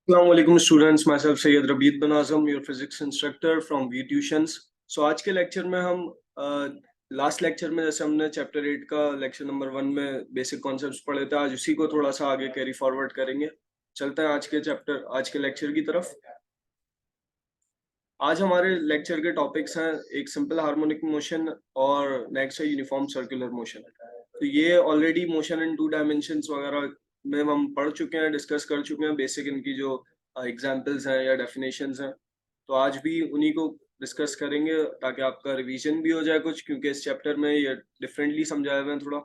Assalamualaikum students, myself Sayyid Rabeed bin Azam, your physics instructor from V Tuitions. So आज के lecture में हम last lecture में जैसे हमने चैप्टर 8 का लेक्चर नंबर 1 में बेसिक कॉन्सेप्ट्स पढ़े थे, आज उसी को थोड़ा सा आगे कैरी फॉरवर्ड करेंगे। चलते हैं आज के लेक्चर की तरफ। आज हमारे लेक्चर के टॉपिक्स हैं एक सिंपल हार्मोनिक मोशन और नेक्स्ट है यूनिफॉर्म सर्कुलर मोशन। तो ये ऑलरेडी मोशन इन 2 डायमेंशंस वगैरह में हम पढ़ चुके हैं, डिस्कस कर चुके हैं बेसिक इनकी जो एग्जांपल्स हैं या डेफिनेशंस हैं। तो आज भी उन्हीं को डिस्कस करेंगे ताकि आपका रिवीजन भी हो जाए कुछ, क्योंकि इस चैप्टर में ये डिफरेंटली समझाए हुए हैं थोड़ा।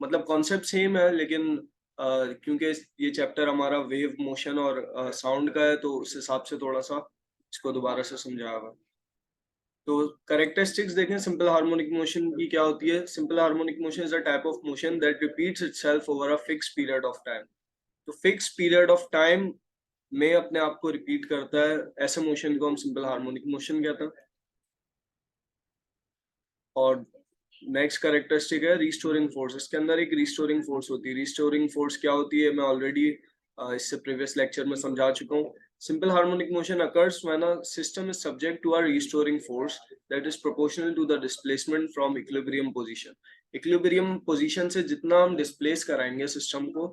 मतलब कॉन्सेप्ट सेम है लेकिन क्योंकि ये चैप्टर हमारा वेव मोशन और साउंड का है तो उस हिसाब से थोड़ा सा इसको दोबारा से समझाया हुआ। तो कैरेक्टरिस्टिक्स देखें सिंपल हार्मोनिक मोशन की क्या होती है। Simple harmonic motion is a type of motion that repeats itself over a fix period of time. तो फिक्स पीरियड ऑफ टाइम में अपने आप को रिपीट करता है, ऐसे मोशन को हम सिंपल हार्मोनिक मोशन कहते हैं। और नेक्स्ट कैरेक्टरिस्टिक है रिस्टोरिंग फोर्स। इसके अंदर एक रिस्टोरिंग फोर्स होती है। रिस्टोरिंग फोर्स क्या होती है मैं ऑलरेडी इससे प्रीवियस लेक्चर में समझा चुका हूँ। Simple harmonic motion occurs when a system is subject to a restoring force that is proportional to the displacement from equilibrium position. Equilibrium position से जितना हम displace कराएंगे सिस्टम को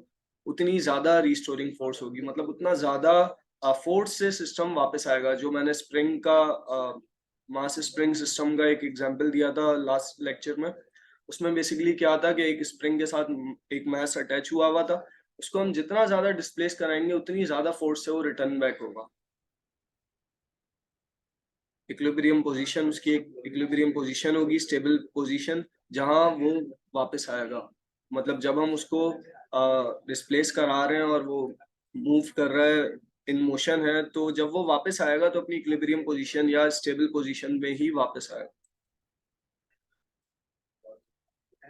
उतनी ज्यादा restoring force होगी, मतलब उतना ज्यादा फोर्स से सिस्टम वापस आएगा। जो मैंने स्प्रिंग का मास स्प्रिंग सिस्टम का एक एग्जांपल दिया था लास्ट लेक्चर में, उसमें बेसिकली क्या था कि एक स्प्रिंग के साथ एक मास अटैच हुआ था, उसको हम जितना ज्यादा डिस्प्लेस कराएंगे उतनी ज्यादा फोर्स से वो रिटर्न बैक होगा। इक्विलिब्रियम पोजीशन, उसकी एक इक्विलिब्रियम पोजीशन होगी, स्टेबल पोजीशन, जहां वो वापस आएगा। मतलब जब हम उसको डिस्प्लेस करा रहे हैं और वो मूव कर रहा है, इन मोशन है, तो जब वो वापस आएगा तो अपनी इक्विलिब्रियम पोजीशन या स्टेबल पोजीशन में ही वापस आएगा।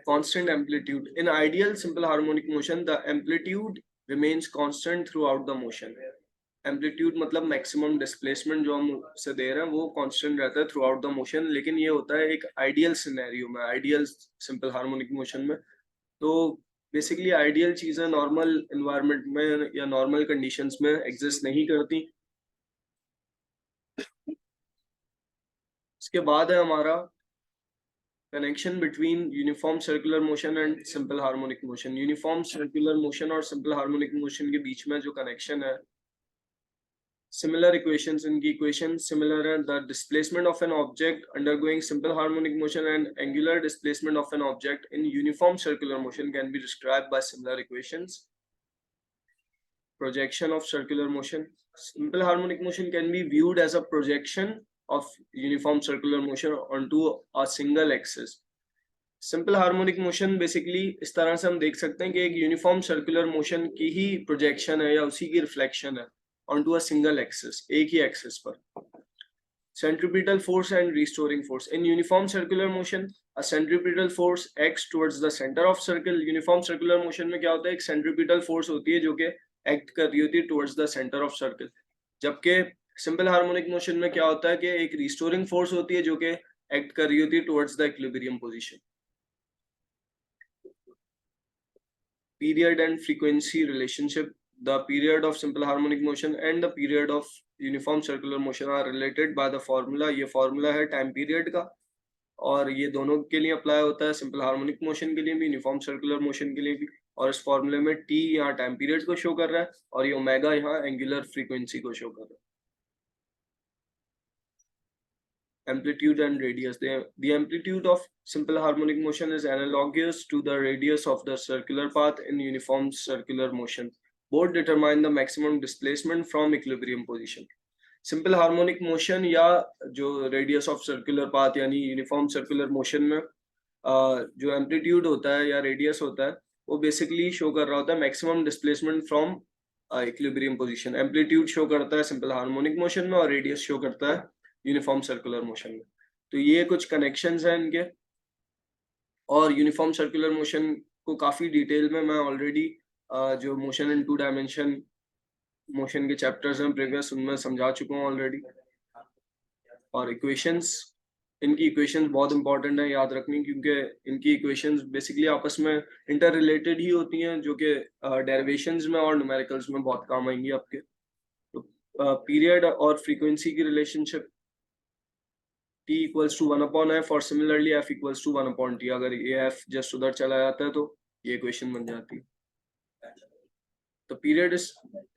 Constant amplitude. In ideal simple harmonic motion, the amplitude remains constant throughout the motion. Amplitude मतलब मैक्सिमम डिस्प्लेसमेंट जो हम से दे रहे हैं वो कांस्टेंट रहता है थ्रू आउट द मोशन, लेकिन ये होता है एक आइडियल सिनेरियो में, आइडियल सिंपल हार्मोनिक मोशन में। तो बेसिकली आइडियल चीजें नॉर्मल एनवायरनमेंट में या नॉर्मल कंडीशंस में एग्जिस्ट नहीं करती। इसके बाद है हमारा connection between uniform circular motion and simple harmonic motion. Uniform circular motion और simple harmonic motion के बीच में जो connection है, similar equations, इनकी equations similar है। The displacement of an object undergoing simple harmonic motion and angular displacement of an object in uniform circular motion can be described by similar equations. Projection of circular motion. Simple harmonic motion can be viewed as a projection of uniform circular motion onto a single axis. Simple harmonic motion basically इस तरह से हम देख सकते हैं कि एक uniform circular motion की ही प्रोजेक्शन है या उसी की रिफ्लेक्शन है ऑनटू अ सिंगल एक्सिस, एक ही एक्सिस पर। Centripetal force and restoring force. In uniform circular motion a centripetal force acts towards the centre of circle. Uniform circular motion में क्या होता है, एक सेंट्रीपिटल फोर्स होती है जो कि एक्ट कर रही होती है towards the centre of circle. जबकि सिंपल हार्मोनिक मोशन में क्या होता है कि एक रिस्टोरिंग फोर्स होती है जो कि एक्ट कर रही होती है towards the equilibrium position. Period and frequency relationship. The period of simple harmonic motion and the period of uniform circular motion are related by the formula. ये formula है time period का, और ये दोनों के लिए अप्लाई होता है, सिंपल हार्मोनिक मोशन के लिए भी, यूनिफॉर्म सर्कुलर मोशन के लिए भी। और इस फॉर्मूले में टी यहाँ टाइम पीरियड को शो कर रहा है और ये ओमेगा यहाँ एंगुलर फ्रीक्वेंसी को शो कर रहा है। Amplitude and radius. The amplitude of simple harmonic motion is analogous to the radius of the circular path in uniform circular motion. Both determine the maximum displacement from equilibrium position. Simple harmonic motion या जो radius of circular path यानी uniform circular motion में जो amplitude होता है या radius होता है वो बेसिकली शो कर रहा होता है maximum displacement from equilibrium position. Amplitude show करता है सिंपल हार्मोनिक मोशन में और रेडियस शो करता है यूनिफॉर्म सर्कुलर मोशन में। तो ये कुछ कनेक्शंस हैं इनके। और यूनिफॉर्म सर्कुलर मोशन को काफी डिटेल में मैं ऑलरेडी जो मोशन इन 2 डायमेंशन मोशन के चैप्टर्स हैं प्रीवियस, उनमें समझा चुका हूँ ऑलरेडी। और इक्वेशंस, इनकी इक्वेशंस बहुत इंपॉर्टेंट है याद रखनी, क्योंकि इनकी इक्वेशंस बेसिकली आपस में इंटर रिलेटेड ही होती हैं, जो कि डेरिवेशंस में और न्यूमेरिकल्स में बहुत काम आएंगी आपके। तो पीरियड और फ्रीक्वेंसी की relationship t equals to 1/f और similarly f equals to 1/t। अगर ये f जस्ट उधर चला जाता है तो ये इक्वेशन बन जाती है। तो period is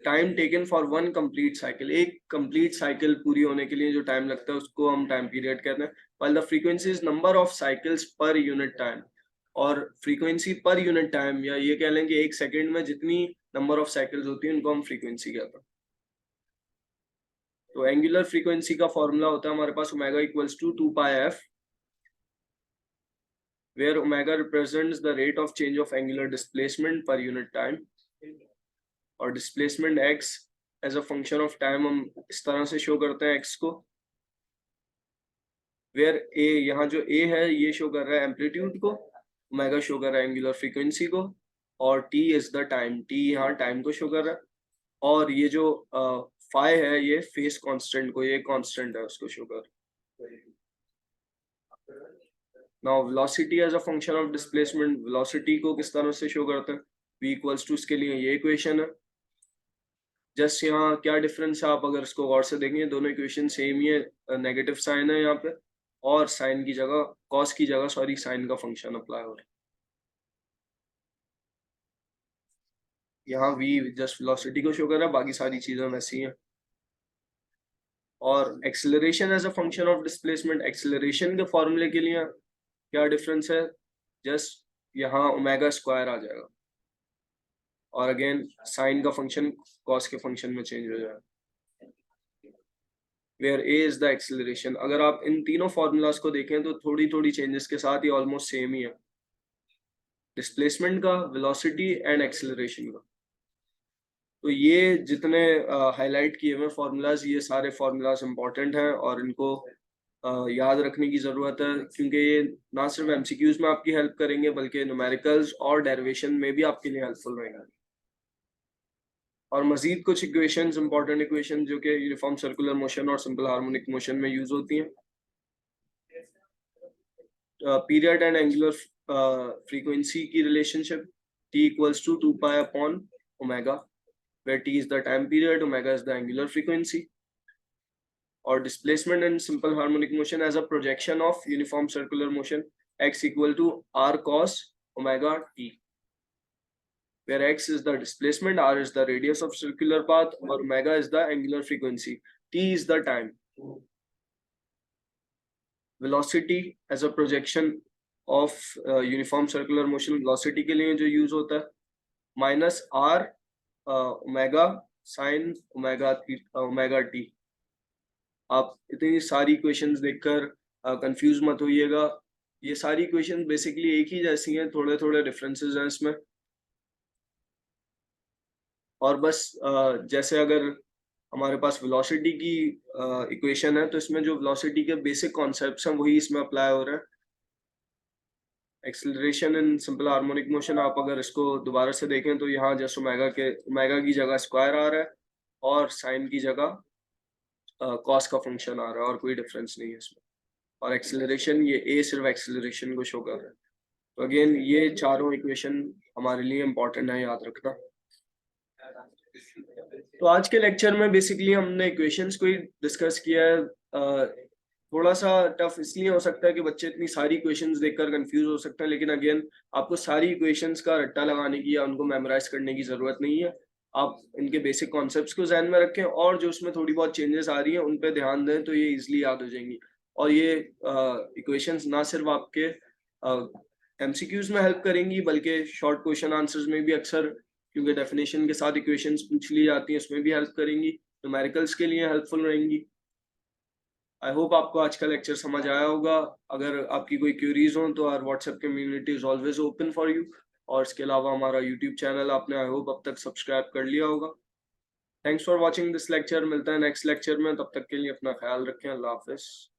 time taken for one complete cycle, एक कंप्लीट साइकिल पूरी होने के लिए जो टाइम लगता है उसको हम टाइम पीरियड कहते हैं। While the frequency is number of cycles per unit time, और फ्रीक्वेंसी पर यूनिट टाइम, या ये कह लें कि एक सेकंड में जितनी नंबर ऑफ साइकिल्स होती है उनको हम फ्रीक्वेंसी कहते हैं। तो एंगुलर फ्रीक्वेंसी का फॉर्मूला होता है हमारे पास omega equals to 2πf, where omega represents the rate of change of angular displacement per unit time, और displacement x as a function of time हम इस तरह से शो करते हैं x को, वेयर a, यहाँ जो a है ये शो कर रहा है एम्पलीट्यूड को, ओमेगा शो कर रहा है एंगुलर फ्रीक्वेंसी को, और t is the time, t यहाँ टाइम को शो कर रहा है, और ये जो फाई है ये फेस कांस्टेंट को, ये कांस्टेंट है उसको शो कर रहा है। Now velocity as a function of displacement, velocity को किस तरह से शो करते हैं, v इक्वल्स टू, इसके लिए ये इक्वेशन है। जस्ट यहाँ क्या डिफरेंस है, आप अगर इसको गौर से देखेंगे दोनों इक्वेशन सेम ही है, नेगेटिव साइन है यहाँ पे, और साइन की जगह, कॉस की जगह सॉरी साइन का फंक्शन अप्लाई हो रहा है। यहाँ v जस्ट वेलोसिटी को शो कर रहा है, बाकी सारी चीजें वैसी हैं। और acceleration as a function of displacement, acceleration के फॉर्मूले के लिए क्या डिफरेंस है, जस्ट यहाँ ओमेगा स्क्वायर आ जाएगा, और अगेन साइन का फंक्शन कॉस के फंक्शन में चेंज हो जाएगा, where a is the acceleration. अगर आप इन तीनों फॉर्मूलाज को देखें तो थोड़ी थोड़ी चेंजेस के साथ ये ऑलमोस्ट सेम ही है, डिस्प्लेसमेंट का, वेलोसिटी एंड एक्सेलरेशन का। तो ये जितने हाईलाइट किए हुए फॉर्मूलाज, ये सारे फॉर्मूलाज इंपॉर्टेंट हैं और इनको याद रखने की ज़रूरत है, क्योंकि ये ना सिर्फ एमसीक्यूज में आपकी हेल्प करेंगे बल्कि न्यूमेरिकल्स और डेरिवेशन में भी आपके लिए हेल्पफुल रहेंगे। और मजीद कुछ इक्वेशंस, इंपॉर्टेंट इक्वेशन जो कि यूनिफॉर्म सर्कुलर मोशन और सिंपल हार्मोनिक मोशन में यूज होती हैं। पीरियड एंड एंगुलर फ्रीक्वेंसी की relationship, t equals to 2π upon omega, where t is the time period, omega is the angular frequency, or displacement in simple harmonic motion as a projection of uniform circular motion, x equal to r cos omega t, where x is the displacement, r is the radius of circular path, or omega is the angular frequency, t is the time. Velocity as a projection of uniform circular motion, velocity के लिए जो use होता है minus r omega sine omega T. आप इतनी सारी equations देखकर confuse मत होइएगा, ये सारी इक्वेशंस बेसिकली एक ही जैसी हैं, थोड़े थोड़े डिफरेंसेस हैं इसमें। और बस जैसे अगर हमारे पास वेलोसिटी की इक्वेशन है तो इसमें जो वेलोसिटी के बेसिक कॉन्सेप्ट्स हैं वही इसमें अप्लाई हो रहा है। Acceleration in simple harmonic motion, आप अगर इसको दोबारा से देखें तो यहाँ जस्ट ओमेगा की जगह स्क्वायर आ रहा है और साइन की जगह कॉस का फंक्शन आ रहा है, और कोई डिफरेंस नहीं है इसमें। और एक्सेलरेशन, ये ए सिर्फ एक्सेलरेशन को शो कर रहा है। तो अगेन ये चारों इक्वेशन हमारे लिए इंपॉर्टेंट है याद रखना। तो आज के लेक्चर में बेसिकली हमने इक्वेशंस को ही डिस्कस किया है। थोड़ा सा टफ इसलिए हो सकता है कि बच्चे इतनी सारी इक्वेशंस देखकर कंफ्यूज हो सकते हैं, लेकिन अगेन आपको सारी इक्वेशंस का रट्टा लगाने की या उनको मेमोराइज करने की जरूरत नहीं है। आप इनके बेसिक कॉन्सेप्ट्स को ध्यान में रखें और जो उसमें थोड़ी बहुत चेंजेस आ रही हैं उन पे ध्यान दें तो ये इजीली याद हो जाएंगी। और ये इक्वेशंस ना सिर्फ आपके एमसीक्यूज में हेल्प करेंगी बल्कि शॉर्ट क्वेश्चन आंसर्स में भी अक्सर, क्योंकि डेफिनेशन के साथ इक्वेशंस पूछ ली जाती हैं, उसमें भी हेल्प करेंगी, न्यूमेरिकल्स के लिए हेल्पफुल रहेंगी। आई होप आपको आज का लेक्चर समझ आया होगा। अगर आपकी कोई क्यूरीज हो तो our WhatsApp community is always open for you, और इसके अलावा हमारा यूट्यूब चैनल आपने आई होप अब तक सब्सक्राइब कर लिया होगा। Thanks for watching this lecture, मिलता है नेक्स्ट लेक्चर में, तब तक के लिए अपना ख्याल रखें, अल्लाह हाफिज।